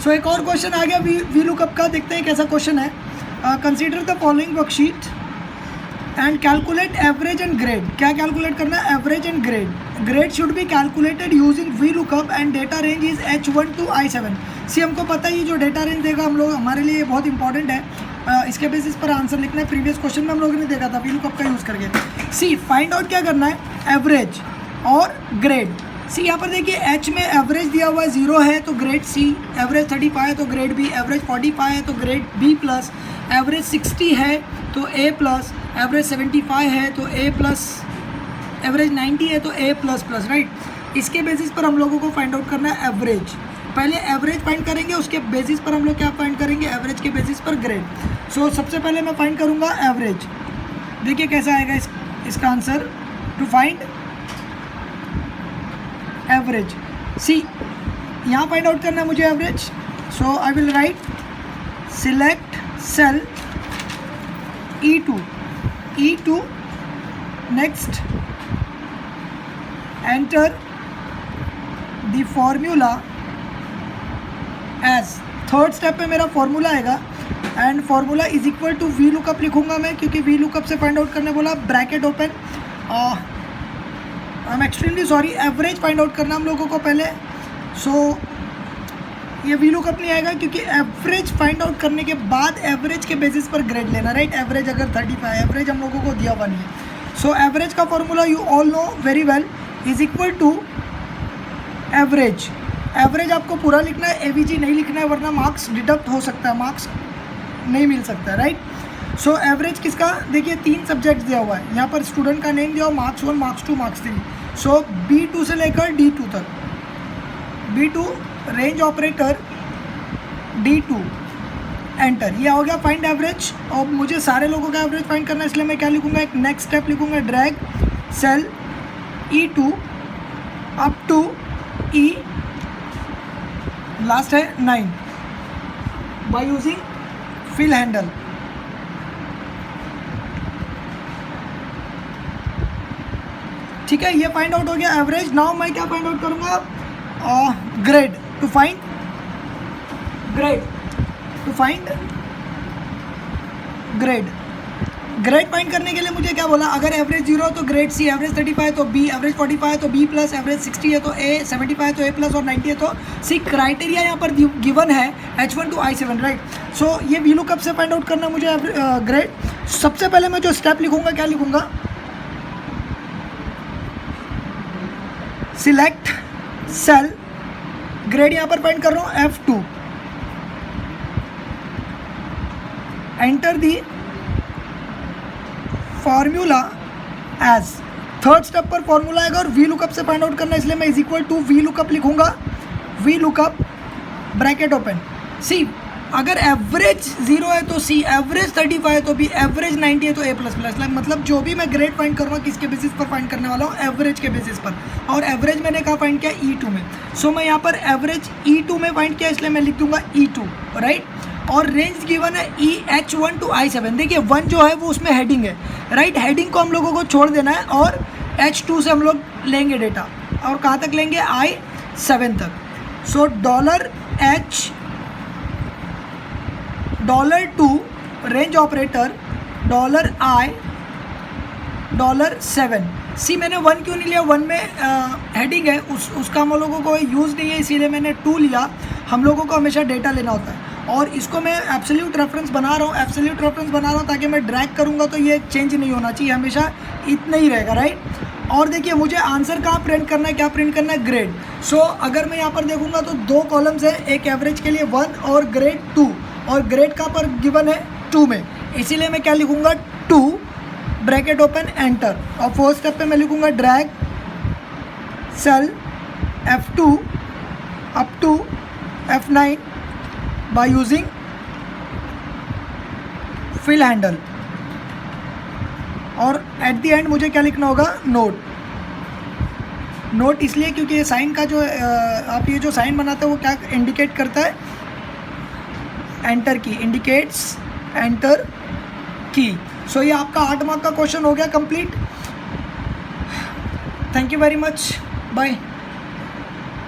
सो एक और क्वेश्चन आ गया वी लुकअप का, देखते हैं कैसा क्वेश्चन है। Consider the following worksheet and calculate average and grade. क्या कैलकुलेट करना है? Average and grade. Grade should be calculated using V lookup and data range is H1 to I7। सी हमको पता है ये जो डेटा रेंज देगा हम लोग, हमारे लिए बहुत इंपॉर्टेंट है। इसके बेसिस पर आंसर लिखना है। प्रीवियस क्वेश्चन में हम लोगों ने देखा था वी लुकअप का यूज़ करके। सी फाइंड आउट क्या करना है? एवरेज और ग्रेड। सी यहाँ पर देखिए H में एवरेज दिया हुआ है 0 है तो ग्रेड C, एवरेज 35 है तो ग्रेड B, एवरेज 45 है तो ग्रेड B प्लस, एवरेज 60 है तो A प्लस, एवरेज 75 है तो A प्लस, एवरेज 90 है तो A प्लस प्लस, राइट। इसके बेसिस पर हम लोगों को फाइंड आउट करना है एवरेज। पहले एवरेज फाइंड करेंगे, उसके बेसिस पर हम लोग क्या फाइंड करेंगे? एवरेज के बेसिस पर ग्रेड। सो सबसे पहले मैं फाइंड करूँगा एवरेज। देखिए कैसा आएगा इसका answer. To find average, see यहाँ फाइंड आउट करना है मुझे average. So I will write select cell E2 next enter the formula as. Third step पे मेरा फॉर्मूला आएगा and formula is equal to V lookup लिखूंगा मैं, क्योंकि वी लुकअप से फाइंड आउट करने बोला। Bracket open, I am extremely sorry, average find out करना हम लोगों को पहले। सो ये वी लुकअप नहीं आएगा क्योंकि एवरेज फाइंड आउट करने के बाद एवरेज के बेसिस पर ग्रेड लेना, राइट। एवरेज अगर 35, एवरेज हम लोगों को दिया हुआ नहीं है। सो एवरेज का formula you all know very well, is equal to average. Average आपको पूरा लिखना है, AVG नहीं लिखना है, वरना मार्क्स डिडक्ट हो सकता है, मार्क्स नहीं मिल सकता है, राइट। सो एवरेज किसका? देखिए 3 सब्जेक्ट्स दिया हुआ है यहाँ पर, स्टूडेंट का नेम दिया हुआ, मार्क्स 1, मार्क्स 2, मार्क्स 3। सो B2 से लेकर D2 तक, B2 range operator D2 enter, ये हो गया फाइंड एवरेज। और मुझे सारे लोगों का एवरेज फाइंड करना है, इसलिए मैं क्या लिखूंगा? एक नेक्स्ट स्टेप लिखूंगा, drag cell E2 up to E last है 9 बाय यूजिंग फिल हैंडल। ठीक है, ये फाइंड आउट हो गया एवरेज। नाउ मैं क्या फाइंड आउट करूंगा? Grade. To find grade. Grade find करने के लिए मुझे क्या बोला? अगर एवरेज 0 तो ग्रेड C, एवरेज 35 है तो B, एवरेज 45 है तो B प्लस, एवरेज 60 है तो A, 75 है तो A प्लस और 90 है तो C। क्राइटेरिया यहाँ पर गिवन है H1 to I7, right. So ये वी लुकअप से फाइंड आउट करना मुझे ग्रेड। सबसे पहले मैं जो स्टेप लिखूंगा, क्या लिखूंगा? सिलेक्ट सेल, ग्रेड यहाँ पर फाइंड कर रहा हूँ F2, enter the formula as. Third step पर फॉर्मूला आएगा और वी लुकअप से फाइंड आउट करना है, इसलिए मैं is equal to V lookup लिखूंगा। V lookup bracket open. C अगर एवरेज 0 है तो C, एवरेज 35 है तो B, एवरेज 90 है तो A प्लस प्लस। मतलब जो भी मैं ग्रेड फाइंड करूँगा किसके बेसिस पर फाइंड करने वाला हूँ? एवरेज के बेसिस पर। और एवरेज मैंने कहा फाइंड किया E2 में। सो मैं यहाँ पर एवरेज E2 में फाइंड किया, इसलिए मैं लिख दूंगा E2, राइट। और रेंज गिवन है H1 to I7। देखिए 1 जो है वो उसमें हेडिंग है, राइट। हेडिंग को हम लोगों को छोड़ देना है और H2 से हम लोग लेंगे डेटा, और कहाँ तक लेंगे? I7 तक। सो $H $2 रेंज ऑपरेटर $I $7। सी मैंने 1 क्यों नहीं लिया? 1 में हेडिंग है, उसका हम लोगों को यूज़ नहीं है, इसीलिए मैंने 2 लिया। हम लोगों को हमेशा डेटा लेना होता है, और इसको मैं एब्सोल्यूट रेफरेंस बना रहा हूँ, ताकि मैं ड्रैग करूँगा तो ये चेंज नहीं होना चाहिए, हमेशा इतना ही रहेगा, राइट। और देखिए मुझे आंसर कहाँ प्रिंट करना है? क्या प्रिंट करना है? ग्रेड। सो अगर मैं यहाँ पर देखूँगा तो 2 कॉलम्स है, एक एवरेज के लिए 1 और ग्रेड 2, और ग्रेड का पर गिवन है 2 में, इसीलिए मैं क्या लिखूँगा? 2 ब्रैकेट ओपन एंटर। और फोर्थ स्टेप पे मैं लिखूँगा drag cell F2 up to F9 by using fill handle. और एट द एंड मुझे क्या लिखना होगा? नोट इसलिए क्योंकि ये साइन का जो आप ये जो साइन बनाते हो वो क्या इंडिकेट करता है? एंटर की, इंडिकेट्स एंटर की। सो ये आपका 8 मार्क का क्वेश्चन हो गया complete. Thank you very much, bye.